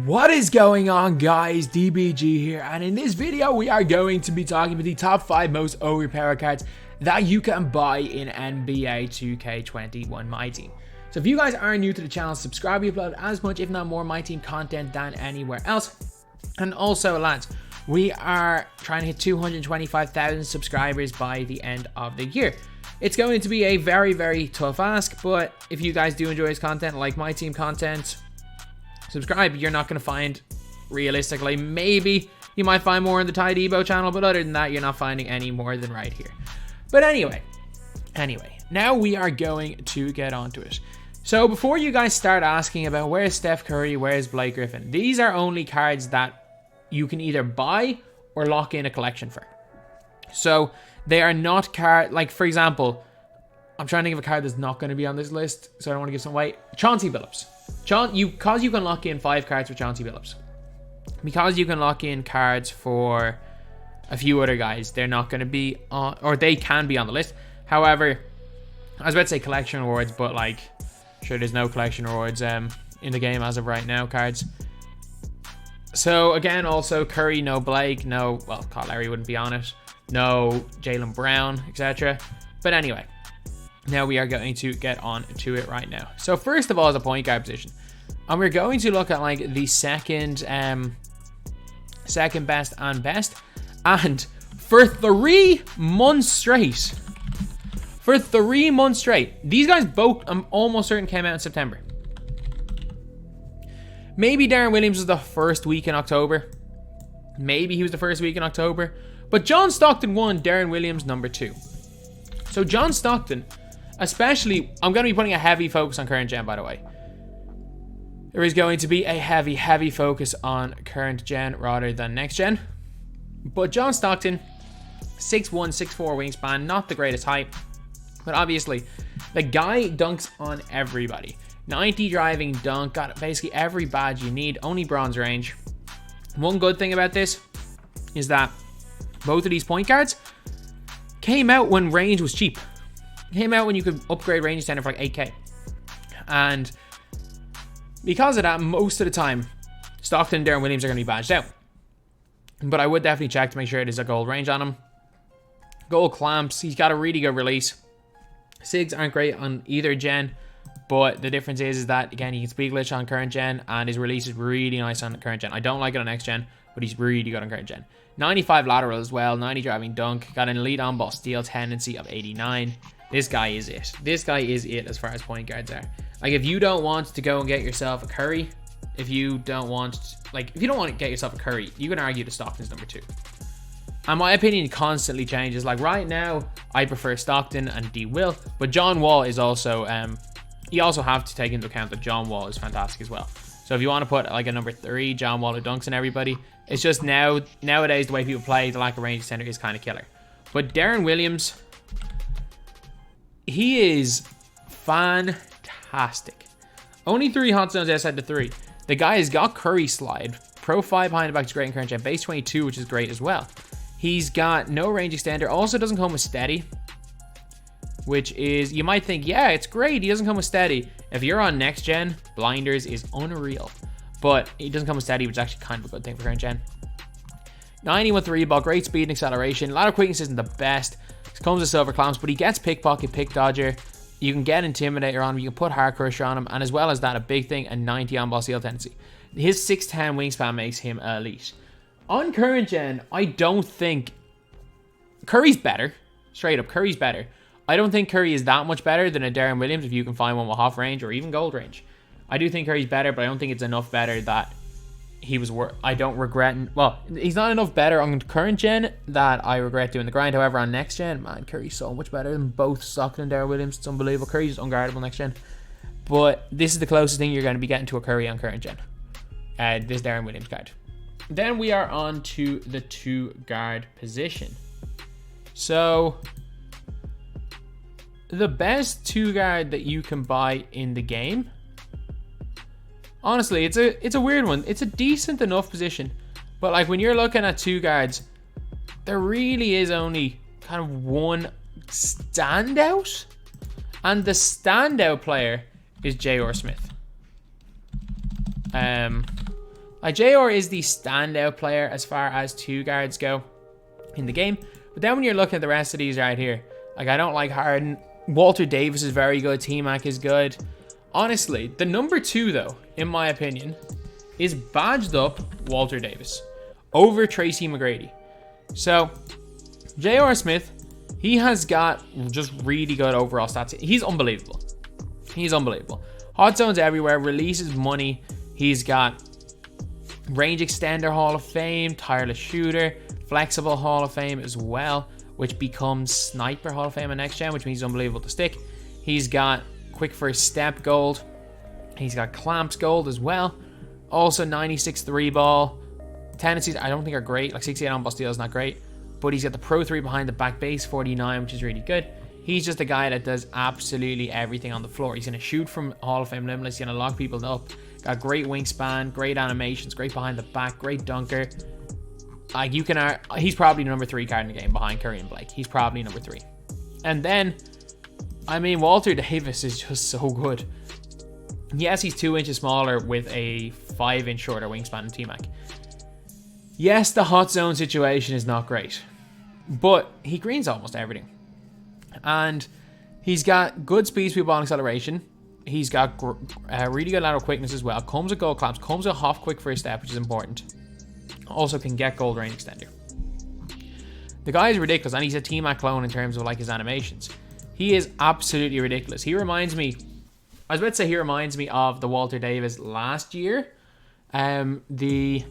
What is going on, guys? DBG here, and in this video we are going to be talking about the top 5 most overpowered cards that you can buy in NBA 2K21 MyTEAM. So if you guys are new to the channel, subscribe. We upload as much if not more MyTEAM content than anywhere else. And also, lads, we are trying to hit 225,000 subscribers by the end of the year. It's going to be a very tough ask, but if you guys do enjoy this content, like MyTEAM content, subscribe. You're not going to find, realistically, maybe you might find more on the Ty Debo channel, but other than that, you're not finding any more than right here. But anyway, now we are going to get onto it. So before you guys start asking about where's Steph Curry, where's Blake Griffin, these are only cards that you can either buy or lock in a collection for. So they are not cards, like for example, I'm trying to think of a card that's not going to be on this list, so I don't want to give some away. Chauncey Billups. Because you can lock in 5 cards for Chauncey Billups. Because you can lock in cards for a few other guys, they're not going to be on, or they can be on the list. However, I was about to say collection rewards, but like, sure, there's no collection rewards in the game as of right now, cards. So again, also Curry, no Blake, no, well, Kyle Lowry wouldn't be on it. No Jaylen Brown, etc. But anyway. Now we are going to get on to it right now. So first of all is a point guard position. And we're going to look at like the second best and best. And for 3 months straight, these guys both, I'm almost certain, came out in September. Maybe Darren Williams was the first week in October. Maybe he was the first week in October. But John Stockton won, Darren Williams number 2. So John Stockton, especially, I'm going to be putting a heavy focus on current gen, by the way. There is going to be a heavy focus on current gen rather than next gen. But John Stockton, 6'1", 6'4" wingspan, not the greatest height. But obviously, the guy dunks on everybody. 90 driving dunk, got basically every badge you need, only bronze range. One good thing about this is that both of these point guards came out when range was cheap. Came out when you could upgrade range extender for like 8k. And because of that, most of the time, Stockton and Darren Williams are going to be badged out. But I would definitely check to make sure there's a gold range on him. Gold clamps, he's got a really good release. SIGs aren't great on either gen, but the difference is that, again, he can speed glitch on current gen, and his release is really nice on current gen. I don't like it on next gen, but he's really good on current gen. 95 lateral as well, 90 driving dunk, got an elite on-ball steal tendency of 89. This guy is it. This guy is it as far as point guards are. Like, if you don't want to go and get yourself a Curry, if you don't want to get yourself a Curry, you can argue the Stockton's number 2. And my opinion constantly changes. Like right now, I prefer Stockton and D Will, but John Wall is also, you also have to take into account that John Wall is fantastic as well. So if you want to put like a number 3, John Wall, who dunks on everybody, it's just nowadays the way people play, the lack of range extender is kind of killer. But Darren Williams, he is fantastic. Only 3 hot zones outside the 3. The guy has got Curry slide. Pro 5 behind the back is great in current gen. Base 22, which is great as well. He's got no range extender. Also doesn't come with steady, which is, you might think, yeah, it's great. He doesn't come with steady. If you're on next gen, blinders is unreal. But he doesn't come with steady, which is actually kind of a good thing for current gen. 91 3 ball, great speed and acceleration. A lot of quickness isn't the best. It comes with silver clamps, but he gets pickpocket, pick dodger. You can get intimidator on him. You can put hard crusher on him, and as well as that, a big thing, a 90 on ball steal tendency. His 6'10" wingspan makes him elite. On current gen, I don't think Curry's better. Straight up, Curry's better. I don't think Curry is that much better than a Darren Williams if you can find one with half range or even gold range. I do think Curry's better, but I don't think it's enough better that he was worth. I don't regret. Well, he's not enough better on current gen that I regret doing the grind. However, on next gen, man, Curry's so much better than both Stockton and Darren Williams. It's unbelievable. Curry's just unguardable next gen. But this is the closest thing you're going to be getting to a Curry on current gen. This Darren Williams card. Then we are on to the 2 guard position. So the best 2 guard that you can buy in the game, honestly, it's a weird one. It's a decent enough position, but like when you're looking at 2 guards, there really is only kind of one standout, and the standout player is J.R. Smith. Like, JR is the standout player as far as 2 guards go in the game. But then when you're looking at the rest of these right here, like, I don't like Harden. Walter Davis is very good. T-Mac is good. Honestly, the number 2, though, in my opinion, is badged up Walter Davis over Tracy McGrady. So, J.R. Smith, he has got just really good overall stats. He's unbelievable. He's unbelievable. Hot zones everywhere, releases money. He's got range extender Hall of Fame, tireless shooter, flexible Hall of Fame as well, which becomes sniper Hall of Fame in next gen, which means he's unbelievable to stick. He's got quick first step gold. He's got clamps gold as well. Also 96 3 ball. Tendencies I don't think are great. Like 68 on ball steal is not great. But he's got the pro 3 behind the back base 49, which is really good. He's just a guy that does absolutely everything on the floor. He's going to shoot from Hall of Fame limitless. He's going to lock people up. Got great wingspan, great animations, great behind the back, great dunker. Like, you can, he's probably number 3 card in the game behind Curry and Blake. He's probably number 3. And then, I mean, Walter Davis is just so good. Yes, he's 2 inches smaller with a 5-inch shorter wingspan than T-Mac. Yes, the hot zone situation is not great, but he greens almost everything. And he's got good speed, speed ball, and acceleration. He's got really good lateral quickness as well. Comes with gold clamps. Comes with half quick first step, which is important. Also can get gold range extender. The guy is ridiculous, and he's a T-Mac clone in terms of like his animations. He is absolutely ridiculous. He reminds me, I was about to say he reminds me of the Walter Davis last year. The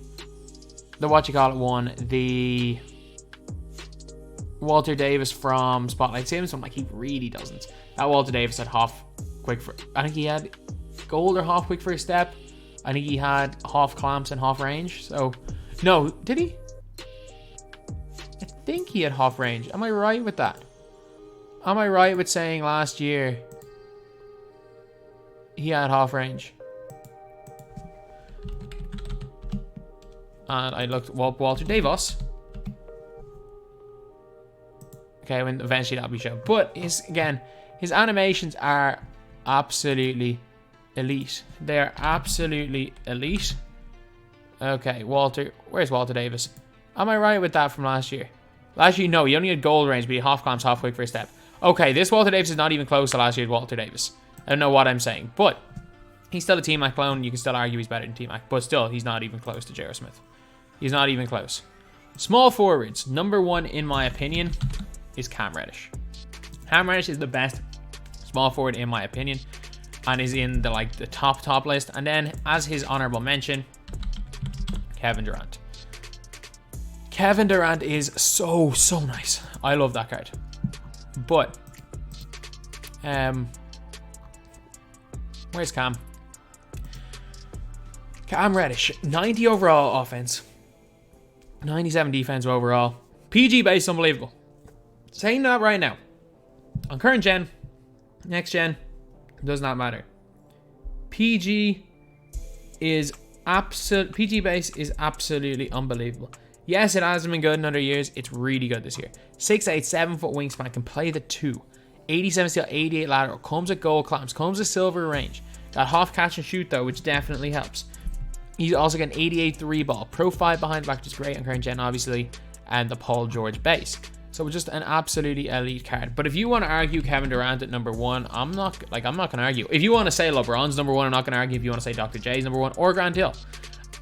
Walter Davis from Spotlight Sims. I'm like, he really doesn't. That Walter Davis had half quick for, I think he had gold or half quick first step. I think he had half clamps and half range. So, no, did he? I think he had half range. Am I right with that? Am I right with saying last year he had half range? And I looked Walter Davis. Okay, when eventually that'll be shown. But his animations are absolutely elite. They're absolutely elite. Okay, where's Walter Davis? Am I right with that from last year? Last year, no, he only had gold range, but he had half clamps, half quick first step. Okay, this Walter Davis is not even close to last year's Walter Davis. I don't know what I'm saying, but he's still a T-Mac clone. You can still argue he's better than T-Mac, but still, he's not even close to J.R. Smith. He's not even close. Small forwards, number 1 in my opinion is Cam Reddish. Cam Reddish is the best small forward in my opinion, and is in the top list. And then as his honorable mention, Kevin Durant. Kevin Durant is so nice. I love that card. But where's Cam? Cam Reddish, 90 overall offense, 97 defense overall. PG base, unbelievable. Saying that right now, on current gen, next gen, does not matter. PG base is absolutely unbelievable. Yes, it hasn't been good in other years. It's really good this year. 6'8", 7 foot wingspan, can play the 2. 87 steal, 88 lateral. Comes with gold clamps. Comes with silver range. Got half catch and shoot though, which definitely helps. He's also got an 88 3 ball. Pro 5 behind the back, which is great on current gen, obviously. And the Paul George base. So just an absolutely elite card. But if you want to argue Kevin Durant at number 1, I'm not going to argue. If you want to say LeBron's number 1, I'm not going to argue. If you want to say Dr. J's number 1 or Grant Hill,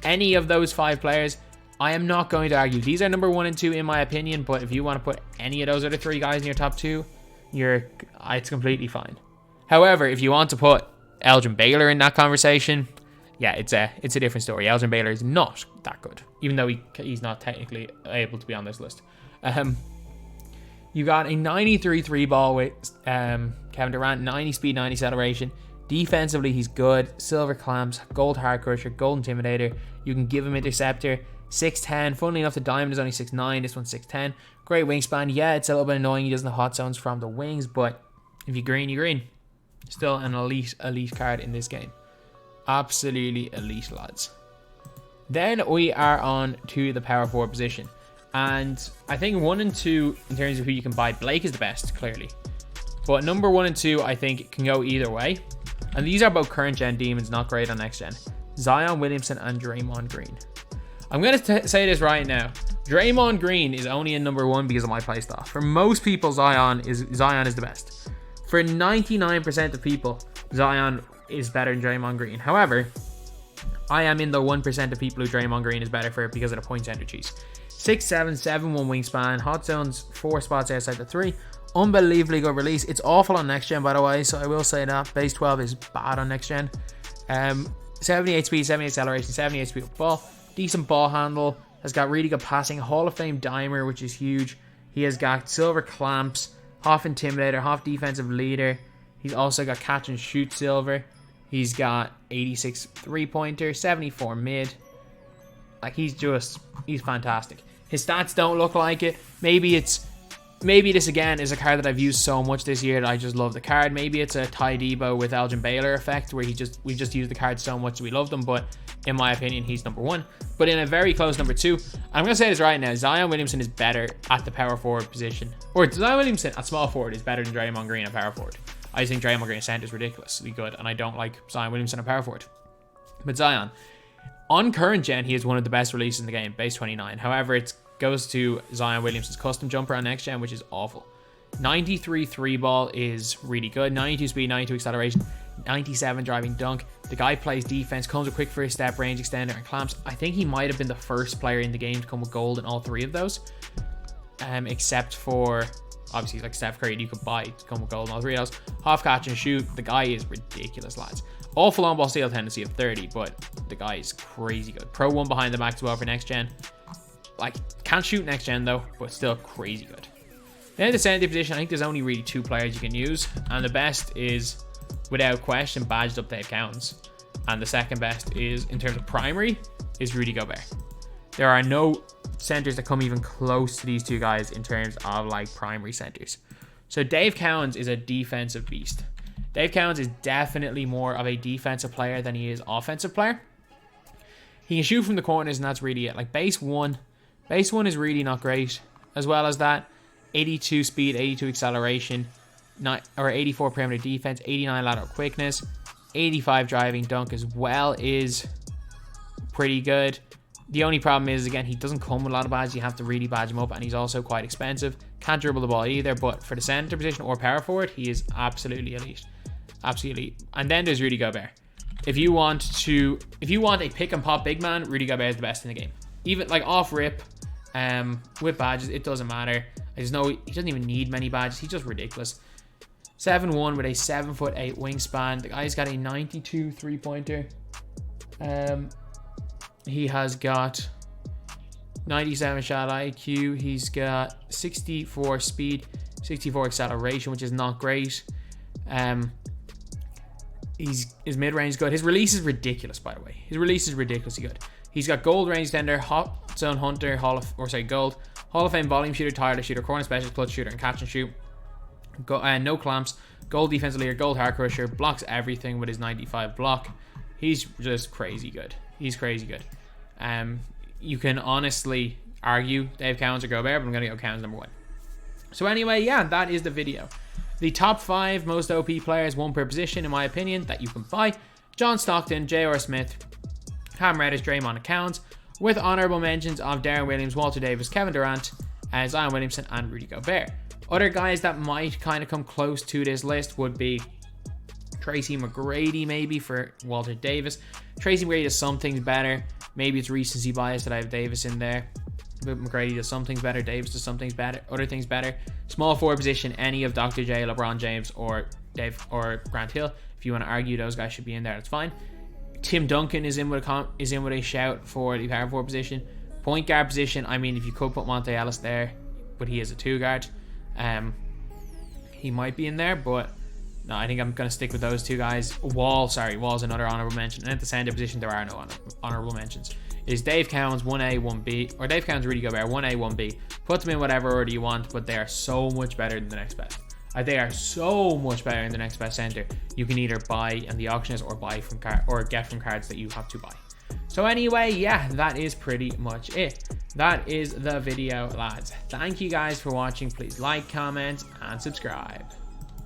any of those 5 players, I am not going to argue. These are number 1 and 2 in my opinion. But if you want to put any of those other 3 guys in your top 2, it's completely fine. However, if you want to put Elgin Baylor in that conversation, yeah, it's a different story. Elgin Baylor is not that good, even though he's not technically able to be on this list. You got a 93 3 ball with Kevin Durant, 90 speed, 90 acceleration. Defensively, he's good. Silver clamps, gold hard crusher, gold intimidator. You can give him interceptor. 6'10". Funnily enough, the diamond is only 6'9". This one's 6'10". Great wingspan. Yeah, it's a little bit annoying. He doesn't have hot zones from the wings, but if you green, you green. Still an elite card in this game. Absolutely elite, lads. Then we are on to the power forward position. And I think 1 and 2, in terms of who you can buy, Blake is the best, clearly. But number 1 and 2, I think, can go either way. And these are both current gen demons, not great on next gen. Zion Williamson and Draymond Green. I'm going to say this right now. Draymond Green is only in number 1 because of my playstyle. For most people, Zion is the best. For 99% of people, Zion is better than Draymond Green. However, I am in the 1% of people who Draymond Green is better for because of the point center cheese. 6'7", 7'1" wingspan, hot zones 4 spots outside the 3. Unbelievably good release. It's awful on next gen, by the way, so I will say that. Base 12 is bad on next gen. 78 speed, 78 acceleration, 78 speed with ball. Decent ball handle. Has got really good passing. Hall of Fame dimer, which is huge. He has got silver clamps, half intimidator, half defensive leader. He's also got catch and shoot silver. He's got 86 3-pointer, 74 mid. Like, he's fantastic. His stats don't look like it. Maybe this again is a card that I've used so much this year that I just love the card. Maybe it's a Ty Debo with Elgin Baylor effect where we just used the card so much that we love them. But in my opinion, he's number 1. But in a very close number 2, I'm going to say this right now. Zion Williamson is better at the power forward position. Or Zion Williamson at small forward is better than Draymond Green at power forward. I think Draymond Green at center is ridiculously good. And I don't like Zion Williamson at power forward. But Zion, on current gen, he is one of the best releases in the game. Base 29. However, it goes to Zion Williamson's custom jumper on next gen, which is awful. 93 3 ball is really good. 92 speed, 92 acceleration, 97 driving dunk. The guy plays defense, comes with quick first step, range extender, and clamps. I think he might have been the first player in the game to come with gold in all 3 of those. Except for, obviously, like Steph Curry, you could buy to come with gold in all 3 of those. Half catch and shoot. The guy is ridiculous, lads. Awful on ball steal tendency of 30, but the guy is crazy good. Pro 1 behind the back as well for next gen. Like, can't shoot next gen though, but still crazy good. Then the center position, I think there's only really 2 players you can use, and the best is, without question, badged up Dave Cowens. And the second best is, in terms of primary, is Rudy Gobert. There are no centers that come even close to these 2 guys in terms of like primary centers. So Dave Cowens is a defensive beast. Dave Cowens is definitely more of a defensive player than he is offensive player. He can shoot from the corners, and that's really it. Like base 1 is really not great. As well as that, 82 speed, 82 acceleration, 84 perimeter defense, 89 lateral quickness, 85 driving dunk as well is pretty good. The only problem is, again, he doesn't come with a lot of badges. You have to really badge him up, and he's also quite expensive. Can't dribble the ball either, but for the center position or power forward, he is absolutely elite. Absolutely. And then there's Rudy Gobert. If you want a pick and pop big man, Rudy Gobert is the best in the game. Even like off rip, with badges, it doesn't matter. I just know he doesn't even need many badges. He's just ridiculous. 7'1" with a 7'8" wingspan. The guy's got a 92 3-pointer. He has got 97 shot IQ. He's got 64 speed, 64 acceleration, which is not great. His mid-range is good. His release is ridiculous, by the way. His release is ridiculously good. He's got gold range extender, hot zone hunter, gold, Hall of Fame volume shooter, tireless shooter, corner specialist, clutch shooter, and catch and shoot. No clamps, gold defensive leader, gold hard crusher, blocks everything with his 95 block. He's just crazy good. He's crazy good. You can honestly argue Dave Cowens or Gobert, but I'm going to go Cowens number 1. So anyway, yeah, that is the video. The top 5 most OP players, 1 per position, in my opinion, that you can buy. John Stockton, J.R. Smith, Cam Reddish, Draymond, and Cowens, with honorable mentions of Darren Williams, Walter Davis, Kevin Durant, Zion Williamson, and Rudy Gobert. Other guys that might kind of come close to this list would be Tracy McGrady, maybe, for Walter Davis. Tracy McGrady does some things better. Maybe it's recency bias that I have Davis in there. But McGrady does some things better. Davis does some things better. Other things better. Small forward position, any of Dr. J, LeBron James, or Grant Hill. If you want to argue those guys should be in there, that's fine. Tim Duncan is in with a shout for the power forward position. Point guard position, I mean, if you could put Monte Ellis there, but he is a 2 guard. He might be in there, but no, I think I'm going to stick with those 2 guys. Wall's another honorable mention. And at the center position, there are no honorable mentions. Is Dave Cowens 1A, 1B, or Dave Cowens, Rudy Gobert 1A, 1B. Put them in whatever order you want, but they are so much better than the next best. They are so much better than the next best center. You can either buy in the auctions or buy from get from cards that you have to buy. So anyway, yeah, that is pretty much it. That is the video, lads. Thank you guys for watching. Please like, comment, and subscribe.